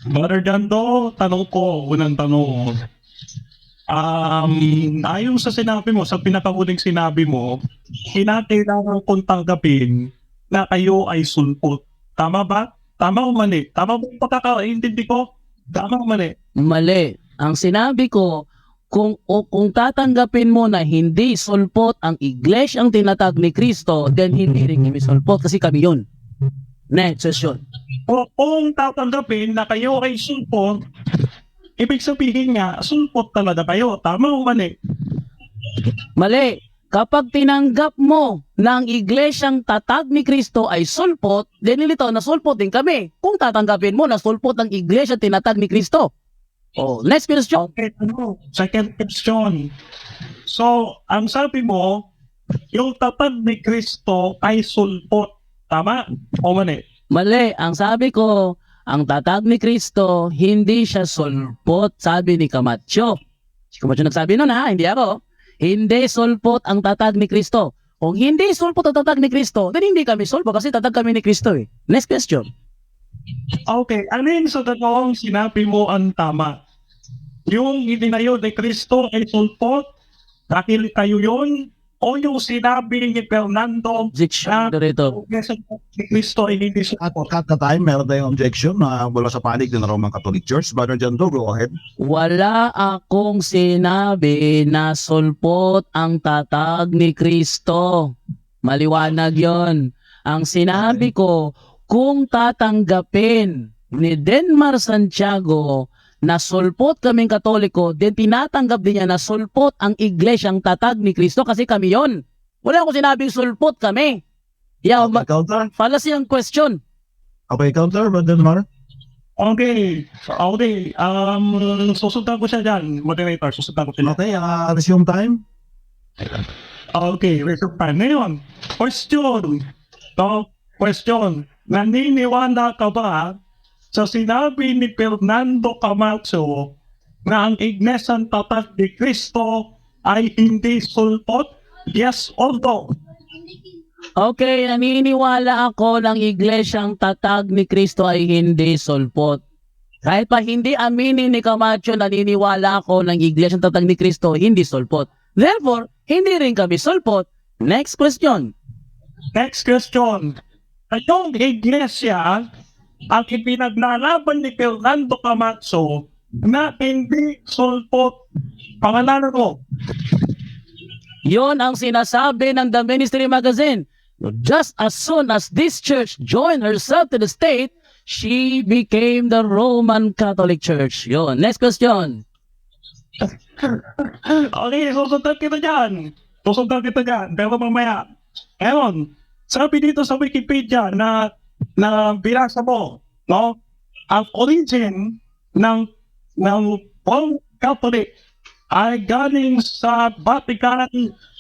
Brother Jando, tanong ko, unang tanong. Ayon sa sinabi mo, sa pinakahuling sinabi mo, kinakailangan kong tanggapin na kayo ay sulpot. Tama ba? Tama o mali? Tama ba yung pagkakaintindi ko? Tama o mali? Mali. Ang sinabi ko, kung tatanggapin mo na hindi sulpot ang iglesyang tinatag ni Kristo, then hindi rin kami sulpot kasi kami yun. Next question. O kung tatanggapin na kayo ay sulpot, ibig sabihin nga, sulpot talaga kayo. Tama o mali? Mali. Kapag tinanggap mo na ang iglesyang tatag ni Kristo ay sulpot, then nilito na sulpot din kami. Kung tatanggapin mo na sulpot ang iglesia tinatag ni Kristo. Oh, next question. Okay, second question. So, ang sabi mo, yung tatag ni Kristo ay sulpot. Tama o mali? Mali. Ang sabi ko, ang tatag ni Kristo, hindi siya sulpot, sabi ni Camacho. Si Camacho nagsabi nun ha, hindi ako. Hindi sulpot ang tatag ni Kristo. Kung hindi sulpot ang tatag ni Kristo, then hindi kami sulpot kasi tatag kami ni Kristo eh. Next question. Okay, alin sa dalawang sinabi mo ang tama? Yung itinayo ni Kristo ay sulpot, dahil kayo yun, o yung sinabi ni Fernando Objection dito. ni Kristo ay hindi sulpot? At the time, meron tayong objection na mula sa panig ng Roman Catholic Church. Brother Jando, go ahead. Wala akong sinabi na sulpot ang tatag ni Kristo. Maliwanag yon. Ang sinabi ko, kung tatanggapin ni Denmar Santiago na sulpot kaming Katoliko, then tinatanggap din niya na sulpot ang iglesyang tatag ni Kristo kasi kami yon. Wala akong sinabing sulpot kami. Yeah, Counter? fallacy ang question. Okay, counter, Brother Mar? Okay, susundan ko siya dyan, moderator, susundan ko siya. Okay, resume time. Okay, resume time. Ngayon, question. So, question. Naniniwala ka ba sa sinabi ni Fernando Camacho na ang iglesyang tatag ni Kristo ay hindi sulpot? Yes or no? Okay, naniniwala ako ng iglesyang tatag ni Kristo ay hindi sulpot. Kahit pa hindi aminin ni Camacho, naniniwala ako ng iglesyang tatag ni Kristo hindi sulpot. Therefore, hindi rin kami sulpot. Next question. Next question. Kayong iglesia ang ipinaglalaban ni Fernando Camacho na hindi sulpot. Pangalanan ko. Yon ang sinasabi ng The Ministry Magazine. Just as soon as this church joined herself to the state, she became the Roman Catholic Church. Yon. Next question. Okay, susundan kita dyan. Susundan kita dyan. Pero mamaya. Ngayon, sabi dito sa Wikipedia na binasa mo, no? Ang origin ng Roman Catholic ay galing sa Vatican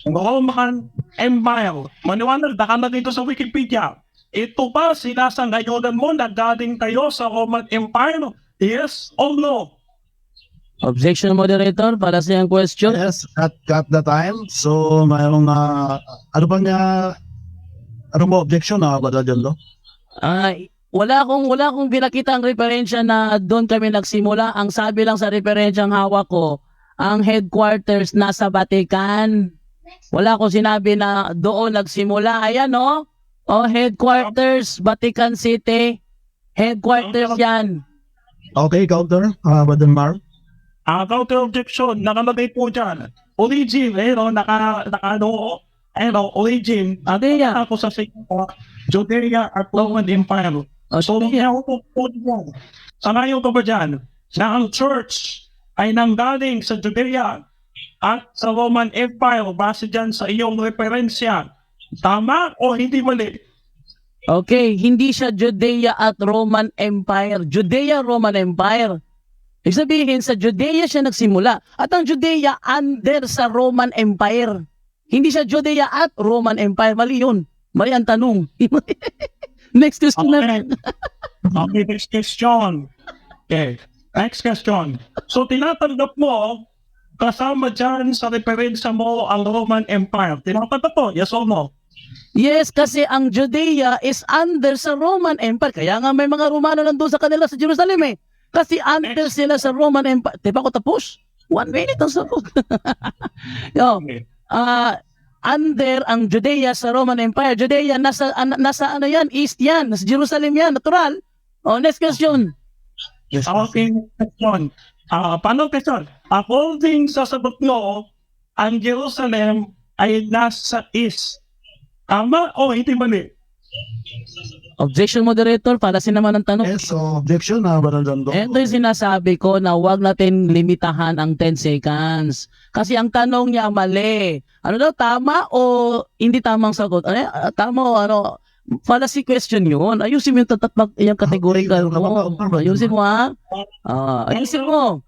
Roman Empire. Maniwanag, nakala dito sa Wikipedia. Ito ba sinasangayunan mo na galing kayo sa Roman Empire? Yes or no? Objection, moderator, para sa iyang question. Yes, at the time. So, mayroong ano ba niya, ano mo objection na, Brother Jando? Wala akong binakita ang referensya na doon kami nagsimula. Ang sabi lang sa referensyang hawak ko, ang headquarters nasa Vatican. Wala akong sinabi na doon nagsimula. Ayan o. Headquarters, Vatican City. Headquarters yan. Okay, counter, Brother Mar? Counter objection, nakalagay po dyan. Origin, origin. Adea. Ako sa Judea at Roman Empire. So, ako po dyan. Sanayon ko ba dyan na ang church ay nanggaling sa Judea at sa Roman Empire base dyan sa iyong referensya. Tama o hindi mali? Okay, hindi siya Judea at Roman Empire. Judea, Roman Empire. Ibig sabihin, sa Judea siya nagsimula. At ang Judea under sa Roman Empire. Hindi siya Judea at Roman Empire. Mali yun. Mali ang tanong. Next question na. Okay, next question. Okay, next question. So, tinatanggap mo, kasama dyan sa referensya mo ang Roman Empire. Tinatanggap mo, yes or no? Yes, kasi ang Judea is under sa Roman Empire. Kaya nga may mga Romano nandun sa kanila sa Jerusalem eh. Kasi under sila sa Roman Empire. Di ba ako tapos? 1 minute ang sagot. Yo, under ang Judea sa Roman Empire. Judea, nasa ano yan? East yan. Nasa Jerusalem yan. Natural. Next question. Yes. Okay, question. Paano question? According sa sagot nyo, ang Jerusalem ay nasa east. Tama o hindi mali? Objection, moderator. Palasin naman ang tanong. Yes, so objection na Brother Dondo. Ito yung sinasabi ko na huwag natin limitahan ang 10 seconds. Kasi ang tanong niya mali. Ano daw, tama o hindi tamang sagot? Tama o ano? Fallacy question yun. Ayusin mo yung categorical mo. Ayusin mo ha? Ayusin mo.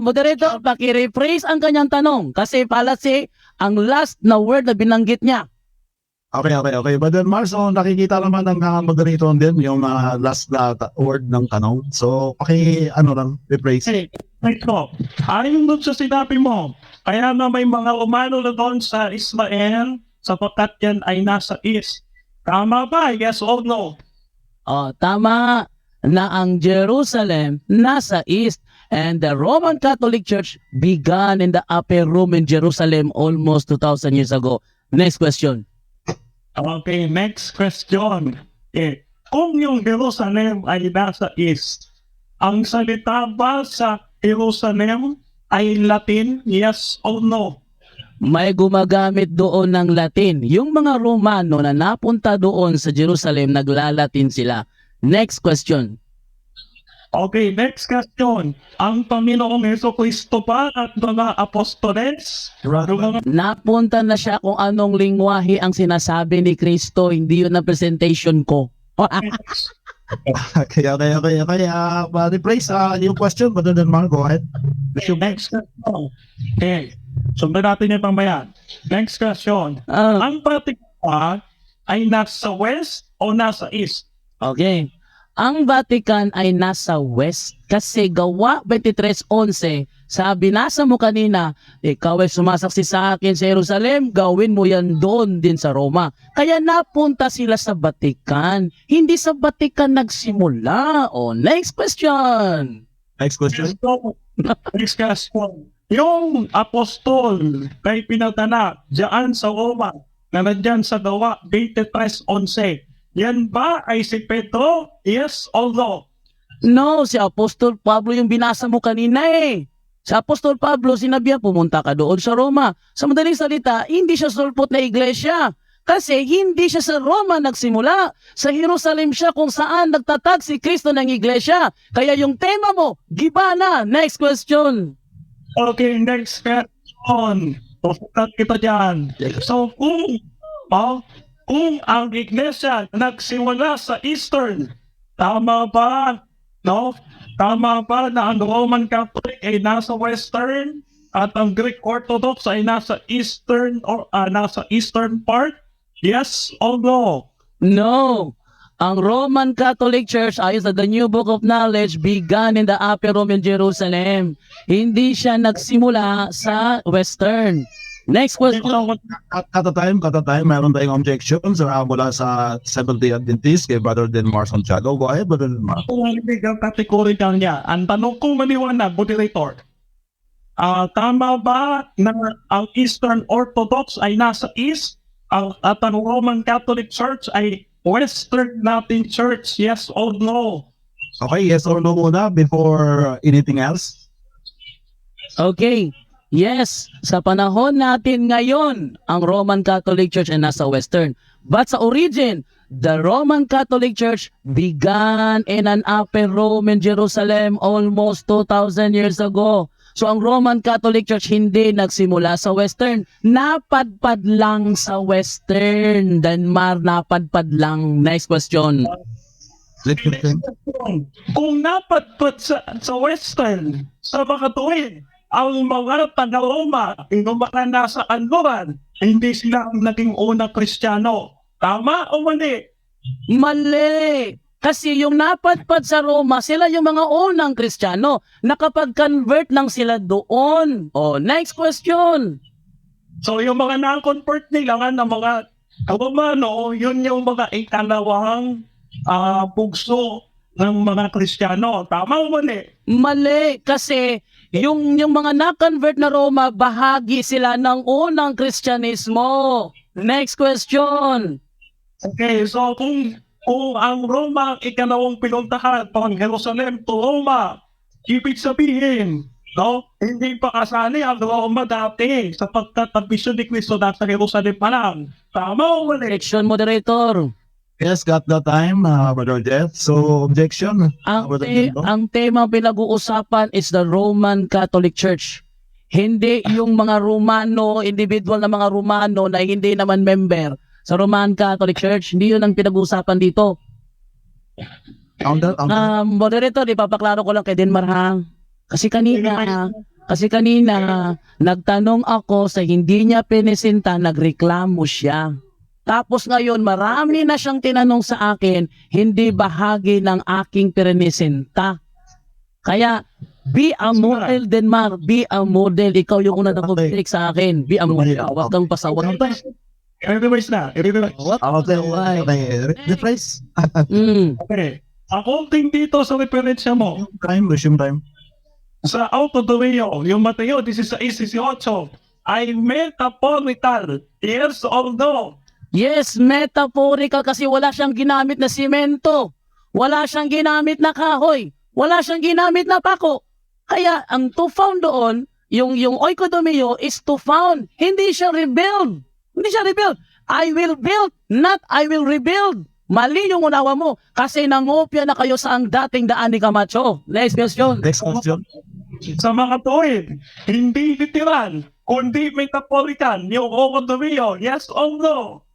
Moderator, paki-rephrase ang kanyang tanong. Kasi fallacy, ang last na word na binanggit niya. Okay. Brother Mars, so nakikita naman ng moderator din yung last na word ng tanong. So, rephrase. Okay, next ko. Ayon doon sa sinabi mo, kaya na may mga Romano na doon sa Israel, sapagkat yan ay nasa east. Tama ba? Yes or no? Tama na ang Jerusalem nasa east and the Roman Catholic Church began in the upper room in Jerusalem almost 2,000 years ago. Next question. Okay, next question. Kung yung Jerusalem ay nasa east, ang salita ba sa Jerusalem ay Latin? Yes or no? May gumagamit doon ng Latin. Yung mga Romano na napunta doon sa Jerusalem, naglalatin sila. Next question. Okay, next question. Ang Panginoong Jesucristo pa at mga apostoles? Yung mga Napunta na siya kung anong lingwahe ang sinasabi ni Kristo, hindi yun ang presentation ko. Kaya, rephrase yung question, Brother Mar, go ahead. next question. Okay, sundan natin yung pambayan. Next question. Ang Vatican ay nasa west o nasa east? Okay. Ang Vatican ay nasa west kasi Gawa 23:11, sabi nasa mo kanina, ikaw ay sumasaksi sa akin sa Jerusalem, gawin mo yan doon din sa Roma. Kaya napunta sila sa Vatican. Hindi sa Vatican nagsimula. Next question. Next question. Next question. Yung apostol kay pinadala diyan sa Roma na nandyan sa Gawa 23:11, yan ba ay si Pedro? Yes or no? No, si Apostol Pablo yung binasa mo kanina eh. Si Apostol Pablo, sinabihan, pumunta ka doon sa Roma. Sa madaling salita, hindi siya sulpot na iglesia. Kasi hindi siya sa Roma nagsimula. Sa Jerusalem siya kung saan nagtatag si Kristo ng iglesia. Kaya yung tema mo, gibana. Next question. Okay, next question. Pupunta kita dyan. So, kung ang iglesia nagsimula sa Eastern, tama ba? No? Tama ba na ang Roman Catholic ay nasa Western at ang Greek Orthodox ay nasa Eastern or nasa Eastern part? Yes or no? No. Ang Roman Catholic Church, ayon sa The New Book of Knowledge, began in the Upper Room in Jerusalem. Hindi siya nagsimula sa Western. Next question. At a time, mayroon tayong objections mula sa Seventh-day Adventist kay Brother Denmar Santiago. Go ahead, Brother Denmar. Kung ang categorical niya, ang tanong kong maliwanag, moderator, tama ba na ang Eastern Orthodox ay nasa East at ang Roman Catholic Church ay Western Latin Church? Yes or no? Okay, yes or no muna before anything else? Okay. Yes, sa panahon natin ngayon, ang Roman Catholic Church ay nasa Western. But sa origin, the Roman Catholic Church began in an upper room in Jerusalem almost 2,000 years ago. So ang Roman Catholic Church hindi nagsimula sa Western. Napadpad lang sa Western. Denmar, napadpad lang. Next question. Kung napadpad sa Western, sa mga tuwid, ang mga taga-Roma, yung mga nasa kanluran, hindi sila ang naging unang Kristiyano. Tama o mali? Mali! Kasi yung napadpad sa Roma, sila yung mga unang Kristiyano. Nakapag-convert lang sila doon. Next question. So yung mga na-convert nila nga ng mga Romano, yun yung mga ikalawang bugso ng mga Kristiyano. Tama o mali? Mali, kasi yung mga na-convert na Roma, bahagi sila ng unang Kristyanismo. Next question. Okay, so kung ang Roma ang ikalawang pinuntahan, from Jerusalem to Roma, ibig sabihin, no, hindi pa kasali ang Roma dati sapagkat ang bisyon ni Kristo nasa Jerusalem pa lang. Tama o mali? Section moderator. Yes, got the time, Brother Jeff. So, objection. Ang tema pinag-uusapan is the Roman Catholic Church. Hindi yung mga Romano, individual na mga Romano na hindi naman member sa Roman Catholic Church. Hindi yun ang pinag-uusapan dito. Moderator, ipapaklaro ko lang kay Denmar ha. Kasi kanina nagtanong ako sa hindi niya pinisinta, nagreklamo siya. Tapos ngayon marami na siyang tinanong sa akin, hindi bahagi ng aking pinisinta. Kaya be a model, Denmar, be a model. Ikaw yung una na public sa akin. Be a model. Huwag kang pasawat. Everybody's na. Rephrase. Okay. According dito sa referensya mo, Resume time. sa Autodomeo, yung Mateo 16:18, ay metaphorical. Yes or no? Yes, metaphorical kasi wala siyang ginamit na simento. Wala siyang ginamit na kahoy. Wala siyang ginamit na pako. Kaya ang to found doon, yung oikodomeo is to found. Hindi siya rebuild. Hindi siya rebuild. I will build, not I will rebuild. Mali yung unawa mo kasi nangopya na kayo sa ang dating daan ni Camacho. Next question. Next question. Sa mga tuwid, hindi literal, kundi metaphorical yung Autodomeo. Yes or no?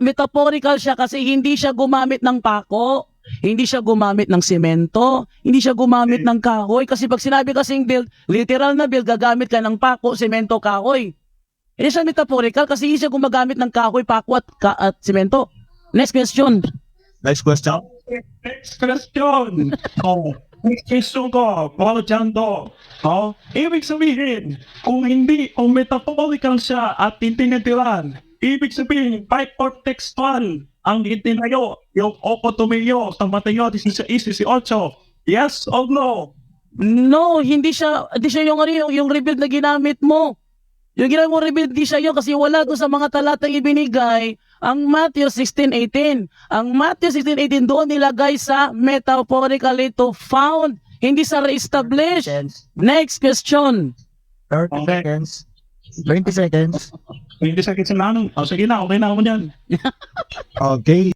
Metaphorical siya kasi hindi siya gumamit ng pako. Hindi siya gumamit ng semento, hindi siya gumamit ng kahoy. Kasi pag sinabi kasing build, literal na build, gagamit ka ng pako, semento, kahoy. Hindi siya metaphorical kasi hindi siya gumagamit ng kahoy, pako at semento. Next question. Next question. Next question. Next question ko, Paul Jando. Ibig sabihin, kung metaphorical siya at hindi literal, ibig sabihin, hypertextual ang itinayo, yung Autodomeo sa Mateo 16:18. Yes or no? No, hindi siya yung rebuild na ginamit mo. Yung ginamit mo rebuild, hindi siya yun kasi wala doon sa mga talatang ibinigay ang Matthew 16:18. Ang Matthew 16:18 doon nilagay sa metaphorically to found, hindi sa re-establish. Next question. 30 seconds. 20 seconds. 20 seconds na lang. Sige na, okay na ako dyan. Okay.